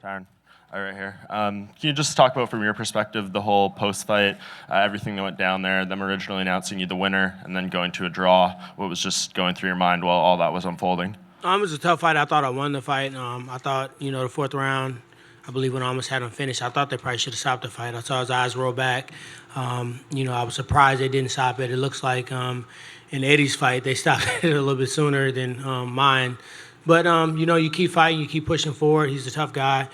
Tyron. All right, here. Can you just talk about, from your perspective, the whole post-fight, everything that went down there, them originally announcing you the winner, and then going to a draw? What was just going through your mind while all that was unfolding? It was a tough fight. I thought I won the fight. I thought, the fourth round, I believe when I almost had him finished, I thought they probably should have stopped the fight. I saw his eyes roll back. I was surprised they didn't stop it. It looks like in Eddie's fight, they stopped it a little bit sooner than mine. But, you keep fighting, you keep pushing forward. He's a tough guy.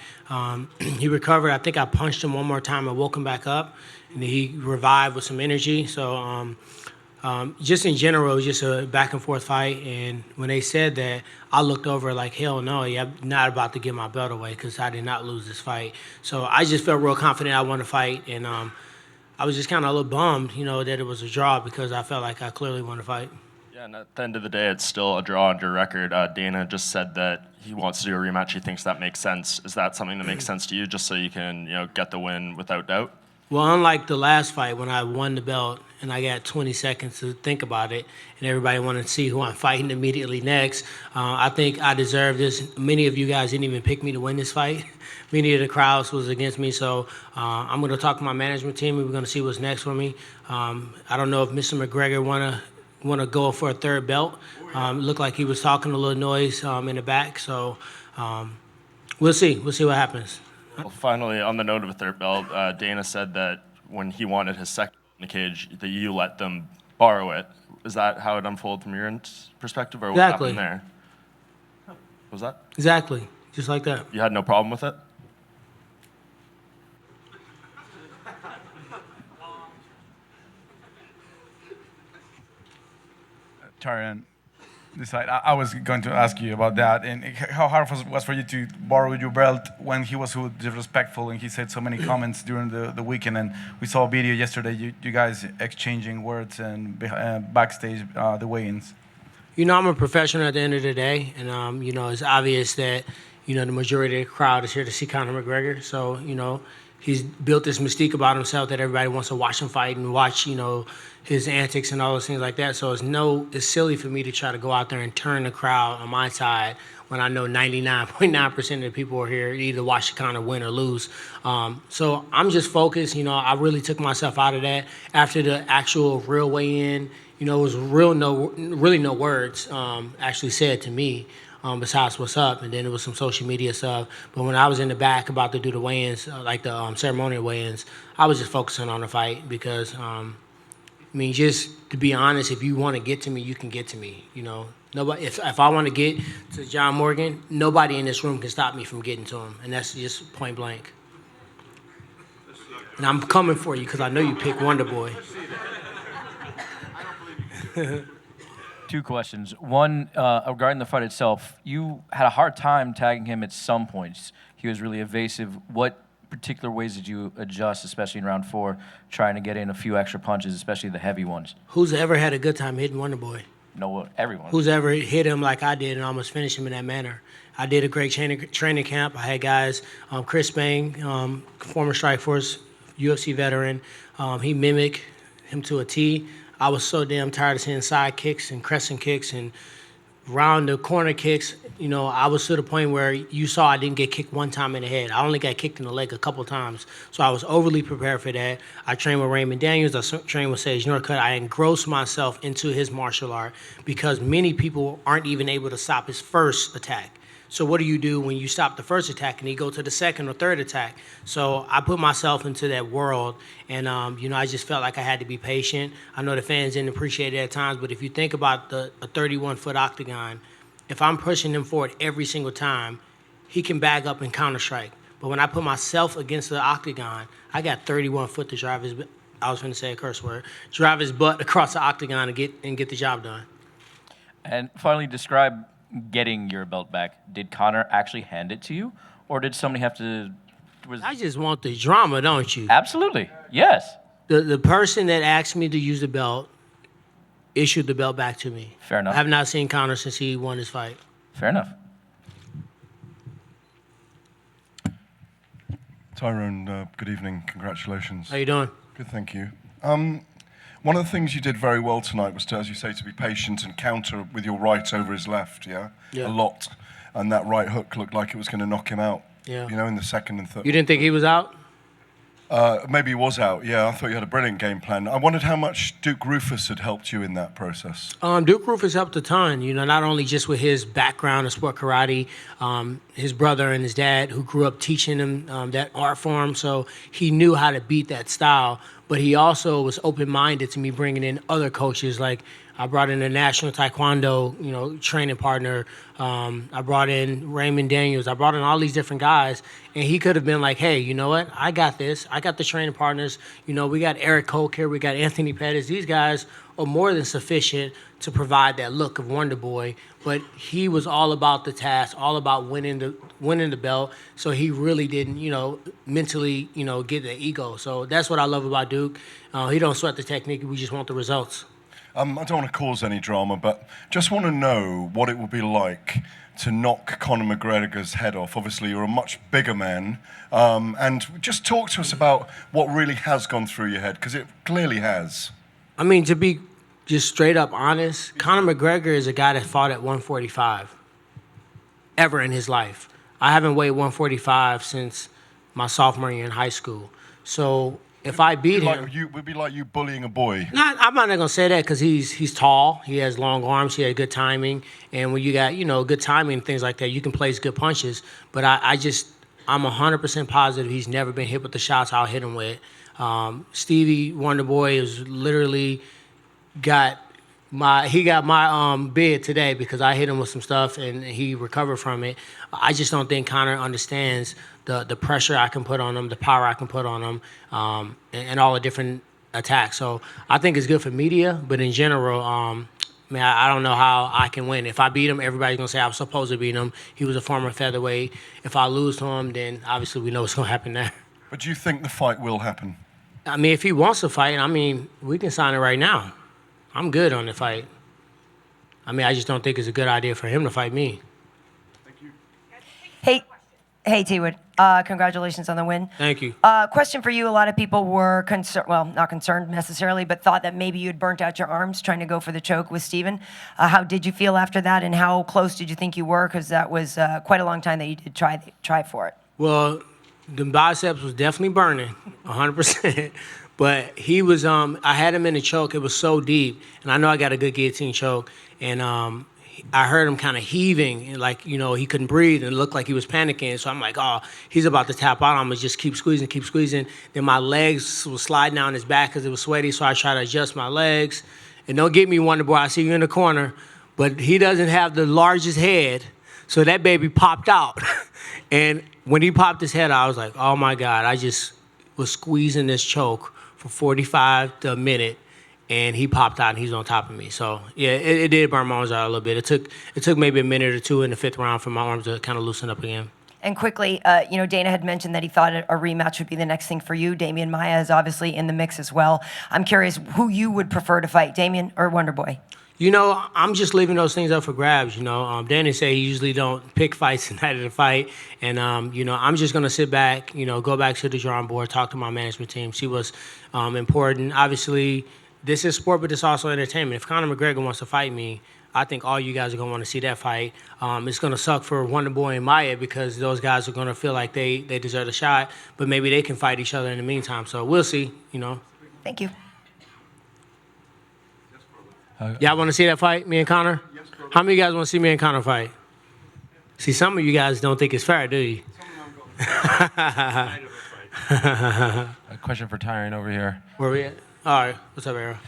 He recovered. I think I punched him one more time and woke him back up. And he revived with some energy. So just in general, it was just a back-and-forth fight. And when they said that, I looked over like, hell no, I'm not about to give my belt away because I did not lose this fight. So I just felt real confident I won the fight. And I was just kind of a little bummed, that it was a draw because I felt like I clearly won the fight. Yeah, and at the end of the day, it's still a draw on your record. Dana just said that he wants to do a rematch. He thinks that makes sense. Is that something that makes sense to you, just so you can, get the win without doubt? Well, unlike the last fight when I won the belt and I got 20 seconds to think about it and everybody wanted to see who I'm fighting immediately next, I think I deserve this. Many of you guys didn't even pick me to win this fight. Many of the crowds was against me, so I'm going to talk to my management team and we're going to see what's next for me. I don't know if Mr. McGregor want to go for a third belt. It looked like he was talking a little noise in the back, so we'll see. We'll see what happens. Well, finally, on the note of a third belt, Dana said that when he wanted his second in the cage, that you let them borrow it. Is that how it unfolded from your perspective, or what happened there? What was that? Exactly, just like that. You had no problem with it? Tyron, I was going to ask you about that, and how hard was for you to borrow your belt when he was so disrespectful and he said so many comments during the weekend, and we saw a video yesterday, you guys exchanging words and backstage the weigh-ins. I'm a professional at the end of the day, and it's obvious that the majority of the crowd is here to see Conor McGregor, so he's built this mystique about himself that everybody wants to watch him fight and watch, his antics and all those things like that. So it's silly for me to try to go out there and turn the crowd on my side when I know 99.9% of the people are here to either watch Conor win or lose. So I'm just focused. I really took myself out of that after the actual real weigh-in. It was really no words actually said to me. Besides what's up, and then it was some social media stuff. But when I was in the back about to do the weigh-ins, like the ceremonial weigh-ins, I was just focusing on the fight because, just to be honest, if you want to get to me, you can get to me. Nobody. If I want to get to John Morgan, nobody in this room can stop me from getting to him, and that's just point blank. And I'm coming for you because I know you pick Wonder Boy. Two questions. One, regarding the fight itself, you had a hard time tagging him at some points. He was really evasive. What particular ways did you adjust, especially in round 4, trying to get in a few extra punches, especially the heavy ones? Who's ever had a good time hitting Wonder Boy? No, everyone. Who's ever hit him like I did and almost finished him in that manner? I did a great training camp. I had guys, Chris Bang, former Strikeforce, UFC veteran. He mimicked him to a T. I was so damn tired of seeing side kicks and crescent kicks and round the corner kicks. I was to the point where you saw I didn't get kicked one time in the head. I only got kicked in the leg a couple times. So I was overly prepared for that. I trained with Raymond Daniels. I trained with Sage Northcutt. I engrossed myself into his martial art because many people aren't even able to stop his first attack. So what do you do when you stop the first attack and you go to the second or third attack? So I put myself into that world, and I just felt like I had to be patient. I know the fans didn't appreciate it at times, but if you think about a 31-foot octagon, if I'm pushing him forward every single time, he can back up and counter-strike. But when I put myself against the octagon, I got 31 foot to drive his, I was going to say a curse word, drive his butt across the octagon and get the job done. And finally, describe getting your belt back. Did Conor actually hand it to you, or did somebody have to? I just want the drama, don't you? Absolutely, yes. The person that asked me to use the belt issued the belt back to me. Fair enough. I have not seen Conor since he won his fight. Fair enough. Tyron, good evening. Congratulations. How you doing? Good, thank you. One of the things you did very well tonight was to, as you say, to be patient and counter with your right over his left, yeah? Yeah. A lot. And that right hook looked like it was going to knock him out. Yeah. You know, in the second and third. You didn't think he was out? Maybe he was out. Yeah, I thought you had a brilliant game plan. I wondered how much Duke Rufus had helped you in that process. Duke Rufus helped a ton, you know, not only just with his background in sport karate, his brother and his dad who grew up teaching him that art form, so he knew how to beat that style, but he also was open-minded to me bringing in other coaches. Like I brought in a national taekwondo, you know, training partner. I brought in Raymond Daniels. I brought in all these different guys, and he could have been like, hey, you know what? I got this. I got the training partners. You know, we got Eric Koch here. We got Anthony Pettis. These guys are more than sufficient to provide that look of Wonder Boy. But he was all about the task, all about winning the belt. So he really didn't, you know, mentally, you know, get the ego. So that's what I love about Duke. He don't sweat the technique. We just want the results. I don't want to cause any drama, but just want to know what it would be like to knock Conor McGregor's head off. Obviously, you're a much bigger man. And just talk to us about what really has gone through your head, because it clearly has. I mean, to be just straight up honest, Conor McGregor is a guy that fought at 145 ever in his life. I haven't weighed 145 since my sophomore year in high school. So if I beat him, it would be like you bullying a boy. I'm not gonna say that because he's tall, he has long arms, he had good timing, and when you got, you know, good timing and things like that, you can place good punches. But I'm 100% positive he's never been hit with the shots I'll hit him with. Stevie Wonderboy is literally got my bid today because I hit him with some stuff and he recovered from it. I just don't think Conor understands the pressure I can put on him, the power I can put on him, and all the different attacks. So I think it's good for media, but in general, man, I don't know how I can win. If I beat him, everybody's gonna say I was supposed to beat him. He was a former featherweight. If I lose to him, then obviously we know what's gonna happen there. But do you think the fight will happen? I mean, if he wants to fight, I mean, we can sign it right now. I'm good on the fight. I mean, I just don't think it's a good idea for him to fight me. Hey, T-Wood. Congratulations on the win. Thank you. Question for you. A lot of people were concerned, well, not concerned necessarily, but thought that maybe you'd burnt out your arms trying to go for the choke with Steven. How did you feel after that, and how close did you think you were? Because that was quite a long time that you did try for it. Well, the biceps was definitely burning, 100%. But he was, I had him in the choke. It was so deep. And I know I got a good guillotine choke. And I heard him kind of heaving, and like, you know, he couldn't breathe and it looked like he was panicking. So I'm like, oh, he's about to tap out. I'm going to just keep squeezing. Then my legs was sliding down his back because it was sweaty. So I tried to adjust my legs. And don't get me, Wonder Boy, I see you in the corner. But he doesn't have the largest head. So that baby popped out. And when he popped his head out, I was like, oh my God, I just was squeezing this choke for 45 to a minute, and he popped out and he's on top of me. So yeah, it did burn my arms out a little bit. It took maybe a minute or two in the fifth round for my arms to kind of loosen up again. And quickly, you know, Dana had mentioned that he thought a rematch would be the next thing for you. Damian Maia is obviously in the mix as well. I'm curious who you would prefer to fight, Damian or Wonder Boy? You know, I'm just leaving those things up for grabs, you know. Danny say he usually don't pick fights the night of the fight. And, you know, I'm just going to sit back, you know, go back to the drawing board, talk to my management team, see what's important. Obviously, this is sport, but it's also entertainment. If Conor McGregor wants to fight me, I think all you guys are going to want to see that fight. It's going to suck for Wonder Boy and Maia because those guys are going to feel like they deserve a shot, but maybe they can fight each other in the meantime. So we'll see, you know. Thank you. Y'all want to see that fight, me and Conor? Yes, bro. How many of you guys want to see me and Conor fight? See, some of you guys don't think it's fair, do you? A question for Tyron over here. Where we at? All right. What's up, Arrow?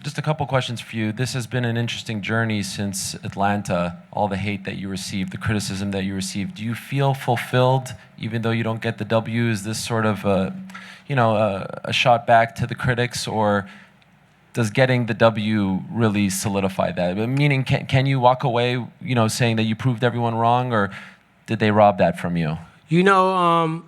Just a couple questions for you. This has been an interesting journey since Atlanta, all the hate that you received, the criticism that you received. Do you feel fulfilled, even though you don't get the W? Is this sort of a shot back to the critics, or does getting the W really solidify that? Meaning, can you walk away, you know, saying that you proved everyone wrong, or did they rob that from you? You know,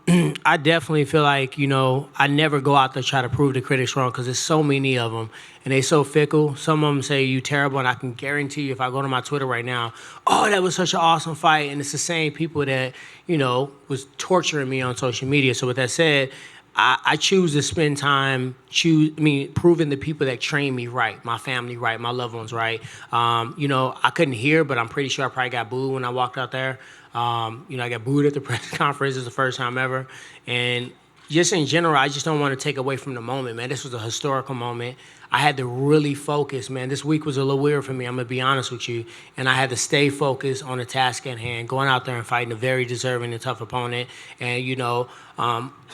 I definitely feel like, you know, I never go out there to try to prove the critics wrong because there's so many of them, and they so fickle. Some of them say you terrible, and I can guarantee you if I go to my Twitter right now, oh, that was such an awesome fight, and it's the same people that, you know, was torturing me on social media. So with that said, I choose to spend time proving the people that train me right, my family right, my loved ones right. I couldn't hear, but I'm pretty sure I probably got booed when I walked out there. I got booed at the press conference. It's the first time ever. And just in general, I just don't want to take away from the moment, man. This was a historical moment. I had to really focus, man. This week was a little weird for me, I'm going to be honest with you. And I had to stay focused on the task at hand, going out there and fighting a very deserving and tough opponent. And,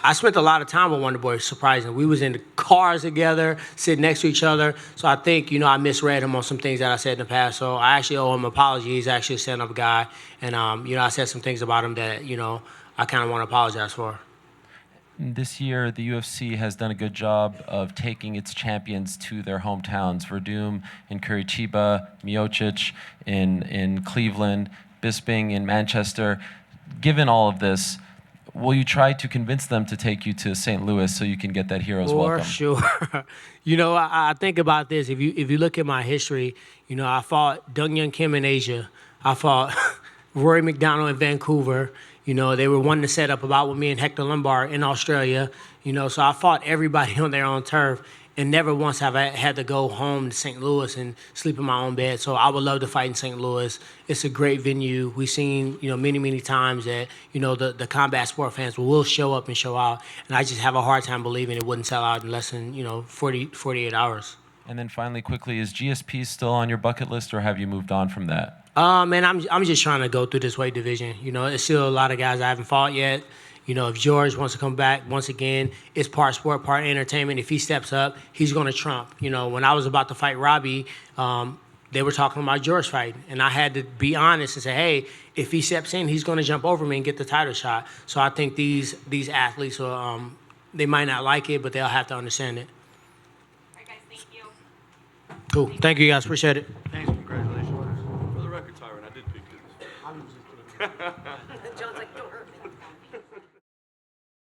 I spent a lot of time with Wonder Boy, surprisingly. We was in the cars together, sitting next to each other. So I think, I misread him on some things that I said in the past. So I actually owe him an apology. He's actually a stand-up guy. And, I said some things about him that, I kind of want to apologize for. This year, the UFC has done a good job of taking its champions to their hometowns. Verdum in Curitiba, Miocic in Cleveland, Bisping in Manchester. Given all of this, will you try to convince them to take you to St. Louis so you can get that hero's welcome? For sure. I think about this. If you look at my history, I fought Dong Young Kim in Asia. I fought Rory McDonald in Vancouver. They were wanting to set up about with me and Hector Lombard in Australia. So I fought everybody on their own turf, and never once have I had to go home to St. Louis and sleep in my own bed. So I would love to fight in St. Louis. It's a great venue. We've seen, many, many times that, the combat sport fans will show up and show out. And I just have a hard time believing it wouldn't sell out in less than, 48 hours. And then finally, quickly, is GSP still on your bucket list, or have you moved on from that? Man, I'm just trying to go through this weight division. There's still a lot of guys I haven't fought yet. If George wants to come back, once again, it's part sport, part entertainment. If he steps up, he's going to trump. When I was about to fight Robbie, they were talking about George fighting. And I had to be honest and say, hey, if he steps in, he's going to jump over me and get the title shot. So I think these athletes, they might not like it, but they'll have to understand it. All right, guys, thank you. Cool. Thank you, guys. Appreciate it. Thanks. Congratulations. For the record, Tyron, I did pick you. John's like, don't hurt me.